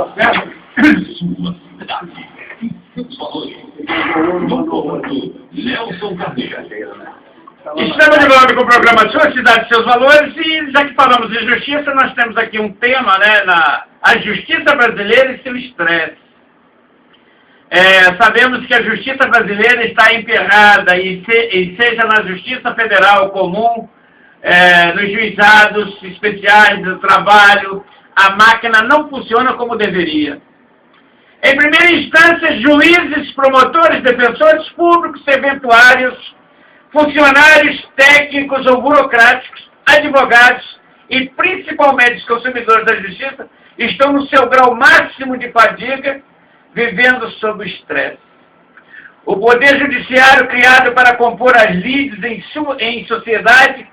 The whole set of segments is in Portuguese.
Sua cidade. Seus valores. No comando, Nelson Carneiro. Estamos de volta com o programa Sua Cidade, Seus Valores, e já que falamos de justiça, nós temos aqui um tema, né, a justiça brasileira e seu estresse. Sabemos que a justiça brasileira está emperrada, e seja na justiça federal comum, nos juizados especiais do trabalho, a máquina não funciona como deveria. Em primeira instância, juízes, promotores, defensores públicos, serventuários, funcionários técnicos ou burocráticos, advogados e principalmente os consumidores da justiça estão no seu grau máximo de fadiga, vivendo sob estresse. O poder judiciário, criado para compor as lides em sociedade,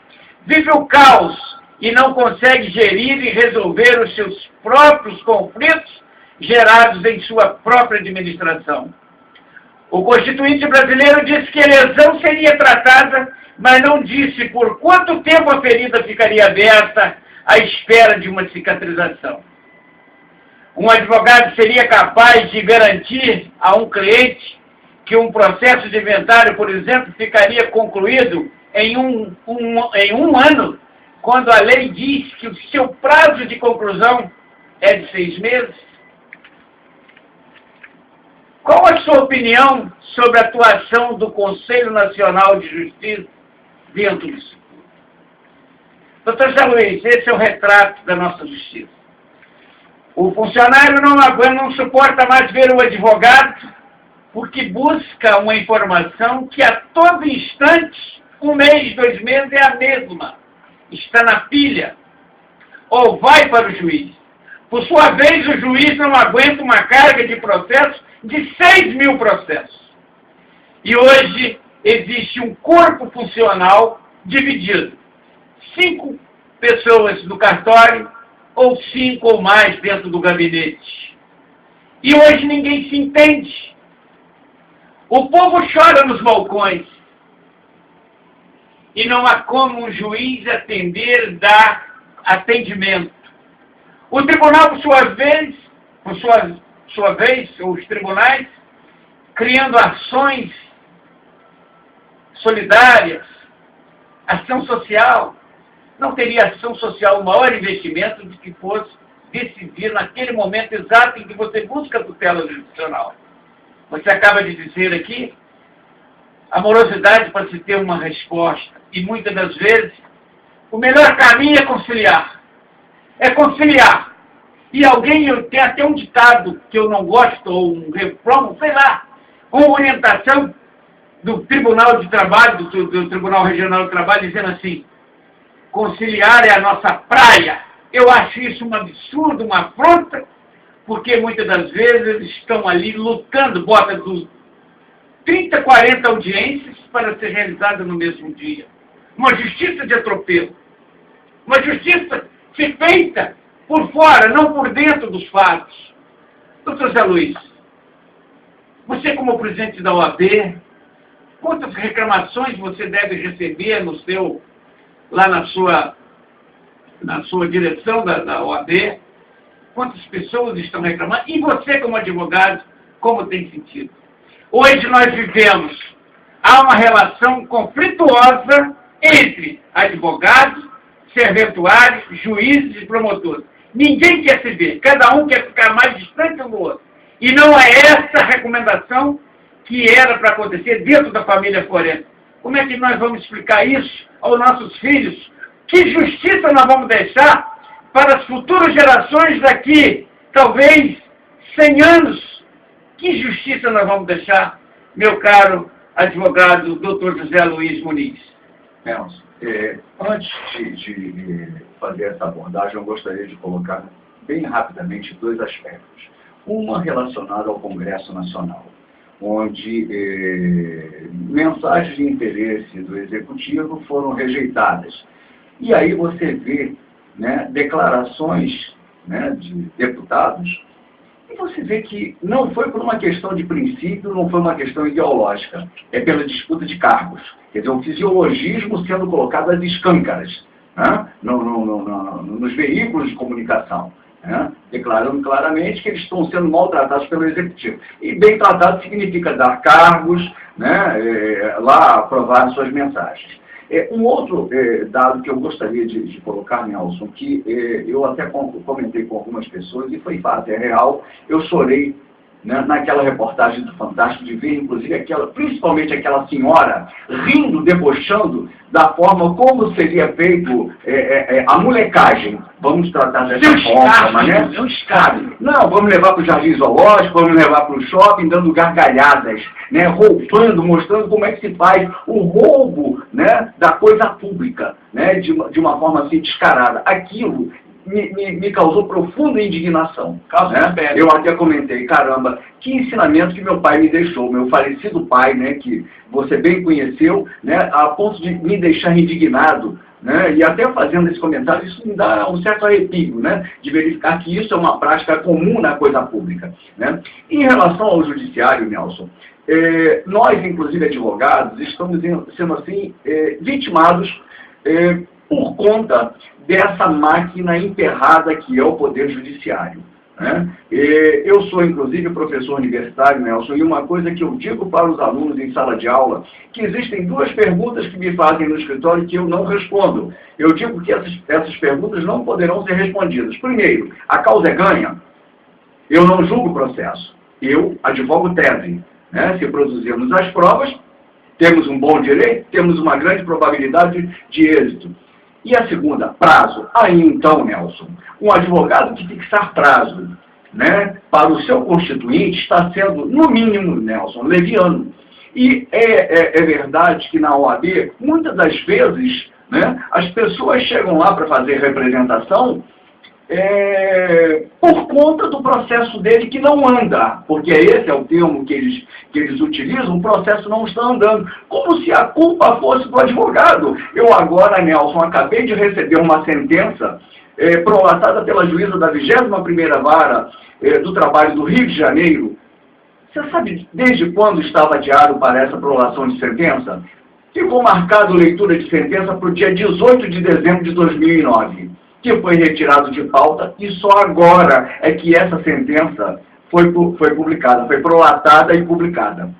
vive o caos e não consegue gerir e resolver os seus próprios conflitos gerados em sua própria administração. O Constituinte brasileiro disse que a lesão seria tratada, mas não disse por quanto tempo a ferida ficaria aberta à espera de uma cicatrização. Um advogado seria capaz de garantir a um cliente que um processo de inventário, por exemplo, ficaria concluído em um ano, quando a lei diz que o seu prazo de conclusão é de 6 meses? Qual a sua opinião sobre a atuação do Conselho Nacional de Justiça dentro disso? Doutor Zé Luiz, esse é o retrato da nossa justiça. O funcionário não suporta mais ver o advogado porque busca uma informação que a todo instante, 1 mês, 2 meses, é a mesma. Está na pilha. Ou vai para o juiz. Por sua vez, o juiz não aguenta uma carga de processos de 6 mil processos. E hoje existe um corpo funcional dividido. 5 pessoas no cartório ou 5 ou mais dentro do gabinete. E hoje ninguém se entende. O povo chora nos balcões. E não há como um juiz dar atendimento. O tribunal, por sua vez, os tribunais, criando ações solidárias, ação social. Não teria ação social o maior investimento do que fosse decidir naquele momento exato em que você busca a tutela jurisdicional. Você acaba de dizer aqui, a morosidade para se ter uma resposta. E muitas das vezes, o melhor caminho é conciliar. É conciliar. E tem até um ditado que eu não gosto, ou um repromo, sei lá, uma orientação do Tribunal de Trabalho, do Tribunal Regional do Trabalho, dizendo assim, conciliar é a nossa praia. Eu acho isso um absurdo, uma afronta, porque muitas das vezes eles estão ali lutando, bota 30, 40 audiências para ser realizada no mesmo dia. Uma justiça de atropelo. Uma justiça feita por fora, não por dentro dos fatos. Doutor Zé Luiz, você como presidente da OAB, quantas reclamações você deve receber lá na sua direção da OAB? Quantas pessoas estão reclamando? E você como advogado, como tem sentido? Hoje nós há uma relação conflituosa entre advogados, serventuários, juízes e promotores. Ninguém quer se ver, cada um quer ficar mais distante um do outro. E não é essa a recomendação que era para acontecer dentro da família forense. Como é que nós vamos explicar isso aos nossos filhos? Que justiça nós vamos deixar para as futuras gerações daqui, talvez, 100 anos? Que justiça nós vamos deixar, meu caro advogado, doutor José Luiz Muniz? Nelson, antes de fazer essa abordagem, eu gostaria de colocar bem rapidamente 2 aspectos. Uma relacionada ao Congresso Nacional, onde mensagens de interesse do Executivo foram rejeitadas. E aí você vê, né, declarações, né, de deputados, e você vê que não foi por uma questão de princípio, não foi uma questão ideológica, é pela disputa de cargos. Quer dizer, o fisiologismo sendo colocado às escâncaras, né, nos veículos de comunicação. né, declarando claramente que eles estão sendo maltratados pelo Executivo. E bem tratado significa dar cargos, né, lá aprovar suas mensagens. Um outro dado que eu gostaria de colocar, Nelson, que eu até comentei com algumas pessoas, e foi fato, é real, eu chorei, né, naquela reportagem do Fantástico de ver, inclusive, principalmente aquela senhora rindo, debochando da forma como seria feito a molecagem. Vamos tratar dessa forma, né? É um escárnio. Não, vamos levar para o Jardim Zoológico, vamos levar para o shopping, dando gargalhadas, né, roubando, mostrando como é que se faz o roubo, né, da coisa pública, né, de uma forma assim descarada. Aquilo me causou profunda indignação. Né? Eu até comentei, caramba, que ensinamento que meu pai me deixou, meu falecido pai, né, que você bem conheceu, né, a ponto de me deixar indignado, né, e até fazendo esse comentário, isso me dá um certo arrepio, né, de verificar que isso é uma prática comum na coisa pública. Né? Em relação ao judiciário, Nelson, nós, inclusive advogados, estamos sendo assim vitimados por conta dessa máquina emperrada que é o Poder Judiciário. Né? Eu sou, inclusive, professor universitário, Nelson, e uma coisa que eu digo para os alunos em sala de aula, que existem duas perguntas que me fazem no escritório que eu não respondo. Eu digo que essas perguntas não poderão ser respondidas. Primeiro, a causa é ganha? Eu não julgo o processo. Eu advogo tese. Né? Se produzirmos as provas, temos um bom direito, temos uma grande probabilidade de êxito. E a segunda, prazo. Aí então, Nelson, um advogado que fixar prazo, né, para o seu constituinte está sendo, no mínimo, Nelson, leviano. E é verdade que na OAB, muitas das vezes, né, as pessoas chegam lá para fazer representação por conta do processo dele que não anda, porque esse é o termo que eles utilizam, o processo não está andando, como se a culpa fosse do advogado. Eu agora, Nelson, acabei de receber uma sentença prolatada pela juíza da 21ª Vara do Trabalho do Rio de Janeiro. Você sabe desde quando estava adiado para essa prolação de sentença? Ficou marcado leitura de sentença para o dia 18 de dezembro de 2009. Que foi retirado de pauta, e só agora é que essa sentença foi publicada, foi prolatada e publicada.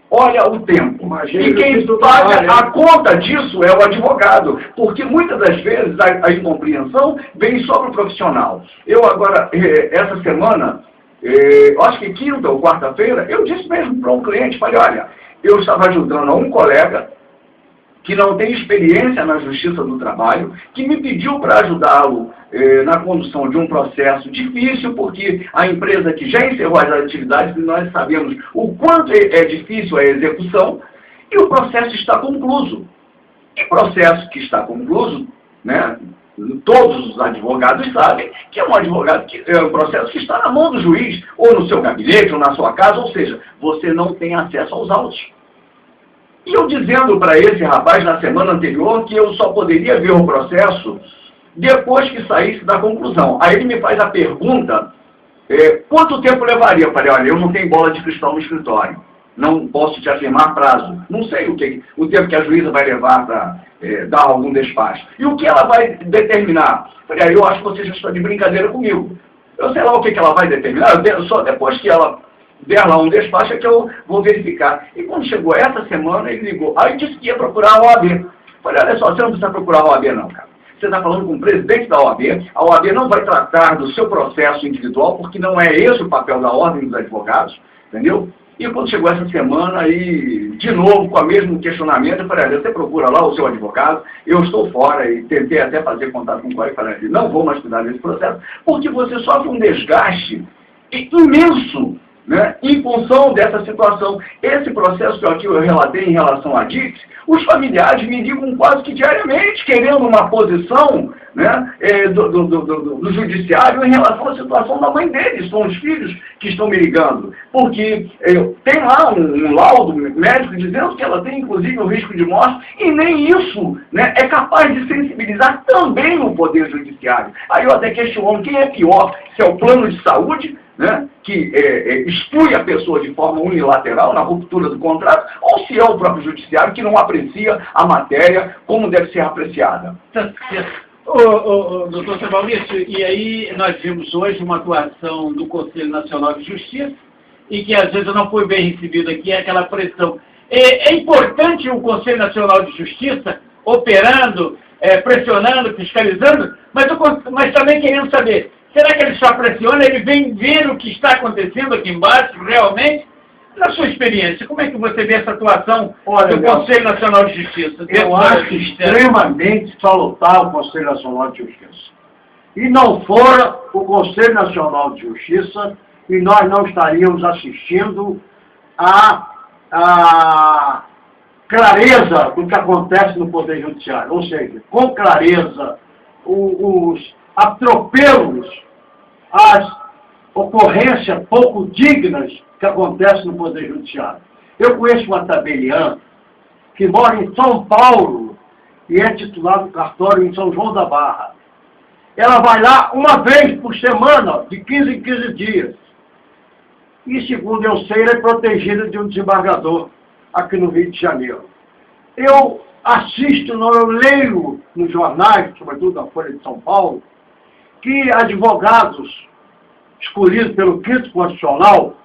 Olha o tempo. Imagina, e quem paga a conta disso é o advogado, porque muitas das vezes a incompreensão vem sobre o profissional. Eu agora, essa semana, acho que quinta ou quarta-feira, eu disse mesmo para um cliente, falei, olha, eu estava ajudando a um colega que não tem experiência na Justiça do Trabalho, que me pediu para ajudá-lo na condução de um processo difícil, porque a empresa que já encerrou as atividades, nós sabemos o quanto é difícil a execução, e o processo está concluso. E processo que está concluso, né, todos os advogados sabem que é um processo que está na mão do juiz, ou no seu gabinete, ou na sua casa, ou seja, você não tem acesso aos autos. E eu dizendo para esse rapaz na semana anterior que eu só poderia ver o processo depois que saísse da conclusão. Aí ele me faz a pergunta, quanto tempo levaria? Eu falei, olha, eu não tenho bola de cristal no escritório, não posso te afirmar prazo, não sei o tempo que a juíza vai levar para dar algum despacho. E o que ela vai determinar? Eu falei, eu acho que você já está de brincadeira comigo. Eu sei lá o que ela vai determinar, só depois que ela der lá um despacho é que eu vou verificar. E quando chegou essa semana, ele ligou. Aí disse que ia procurar a OAB. Falei, olha só, você não precisa procurar a OAB não, cara. Você está falando com o presidente da OAB. A OAB não vai tratar do seu processo individual, porque não é esse o papel da Ordem dos Advogados, entendeu? E quando chegou essa semana, aí, de novo, com o mesmo questionamento, eu falei, olha, você procura lá o seu advogado, eu estou fora, e tentei até fazer contato com o colega, e falei, não vou mais cuidar desse processo, porque você sofre um desgaste imenso, né, em função dessa situação. Esse processo que aqui eu relatei em relação à Dix, os familiares me ligam quase que diariamente, querendo uma posição, né, do judiciário em relação à situação da mãe deles. São os filhos que estão me ligando, porque tem lá um laudo médico dizendo que ela tem inclusive o risco de morte, e nem isso, né, é capaz de sensibilizar também o Poder Judiciário. Aí eu até questiono quem é pior, se é o plano de saúde, né, que exclui a pessoa de forma unilateral na ruptura do contrato, ou se é o próprio judiciário que não aprecia a matéria como deve ser apreciada. Doutor Sr. Maurício, e aí nós vimos hoje uma atuação do Conselho Nacional de Justiça, e que às vezes não foi bem recebido aqui, é aquela pressão. É importante o Conselho Nacional de Justiça operando, pressionando, fiscalizando, mas também querendo saber, será que ele só pressiona, ele vem ver o que está acontecendo aqui embaixo, realmente? Na sua experiência, como é que você vê essa atuação do Conselho Nacional de Justiça? Eu acho extremamente salutar o Conselho Nacional de Justiça. E não fora o Conselho Nacional de Justiça, e nós não estaríamos assistindo a clareza do que acontece no Poder Judiciário. Ou seja, com clareza, os atropelos, as ocorrências pouco dignas que acontecem no Poder Judiciário. Eu conheço uma tabeliã que mora em São Paulo e é titular do cartório em São João da Barra. Ela vai lá uma vez por semana, de 15 em 15 dias. E, segundo eu sei, ela é protegida de um desembargador aqui no Rio de Janeiro. Eu assisto, eu leio nos jornais, sobretudo na Folha de São Paulo, que advogados escolhidos pelo 5º Constitucional,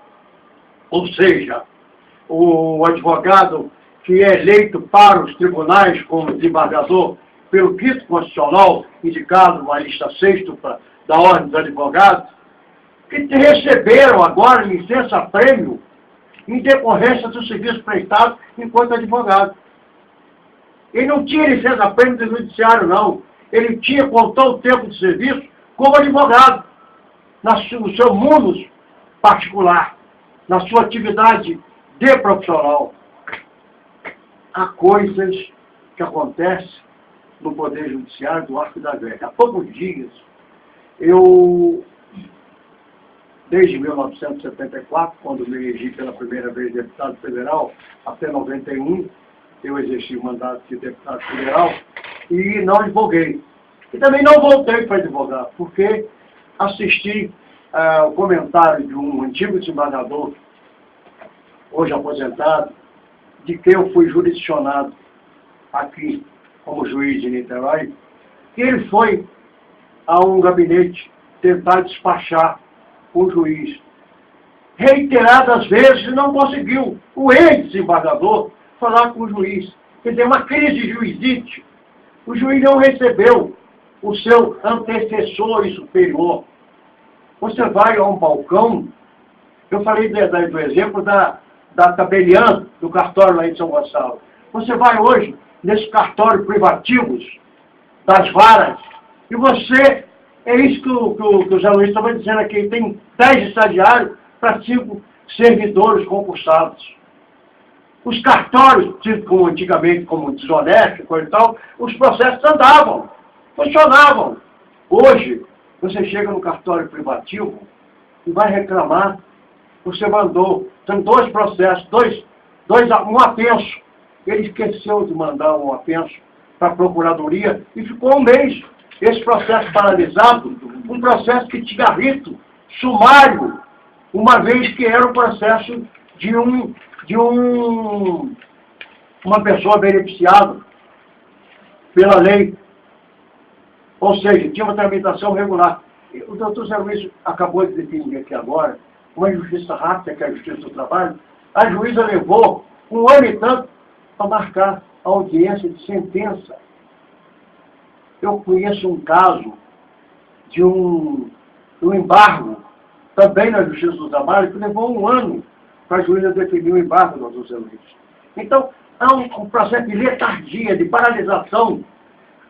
ou seja, o advogado que é eleito para os tribunais como desembargador pelo 5º Constitucional, indicado na lista 6ª da Ordem dos Advogados, que receberam agora licença-prêmio em decorrência do serviço prestado enquanto advogado. Ele não tinha licença-prêmio do judiciário, não. Ele tinha, contou o tempo de serviço como advogado, no seu mundo particular, na sua atividade de profissional. Há coisas que acontecem no Poder Judiciário do Arco da Velha. Há poucos dias, desde 1974, quando me elegi pela primeira vez deputado federal, até 91, eu exerci o mandato de deputado federal e não advoguei. E também não voltei para advogar, porque assisti o comentário de um antigo desembargador, hoje aposentado, de que eu fui jurisdicionado aqui como juiz de Niterói, que ele foi a um gabinete tentar despachar o juiz. Reiteradas vezes não conseguiu o ex-desembargador falar com o juiz. Quer dizer, uma crise de juizite. O juiz não recebeu o seu antecessor e superior. Você vai a um balcão, eu falei do exemplo da tabeliã do cartório lá em São Gonçalo. Você vai hoje nesses cartórios privativos das varas, e você, é isso que o Zé Luiz estava dizendo aqui, tem 10 estagiários para 5 servidores concursados. Os cartórios, como antigamente, como desonesto, coisa e tal, os processos andavam, funcionavam. Hoje, você chega no cartório privativo e vai reclamar, você mandou, tem 2 processos, um apenso. Ele esqueceu de mandar um apenso para a Procuradoria e ficou um mês. Esse processo paralisado, um processo que tinha rito sumário, uma vez que era o processo de uma pessoa beneficiada pela lei. Ou seja, tinha uma tramitação regular. O doutor Zé Luiz acabou de definir aqui agora uma justiça rápida, que é a justiça do trabalho. A juíza levou 1 ano e tanto para marcar a audiência de sentença. Eu conheço um caso de um embargo, também na Justiça do Trabalho, que levou 1 ano para a juíza definir o embargo, doutor Zé Luiz. Então, há um processo de letargia, de paralisação.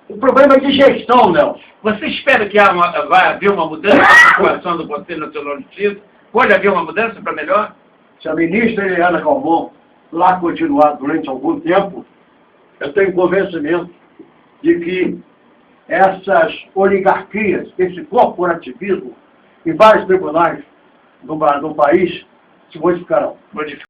O problema é de gestão, Nelson. Você espera que vai haver uma mudança na situação do Conselho Nacional de Justiça? Pode haver uma mudança para melhor? Se a ministra Eliana Calmon lá continuar durante algum tempo, eu tenho convencimento de que essas oligarquias, esse corporativismo em vários tribunais do país se modificarão.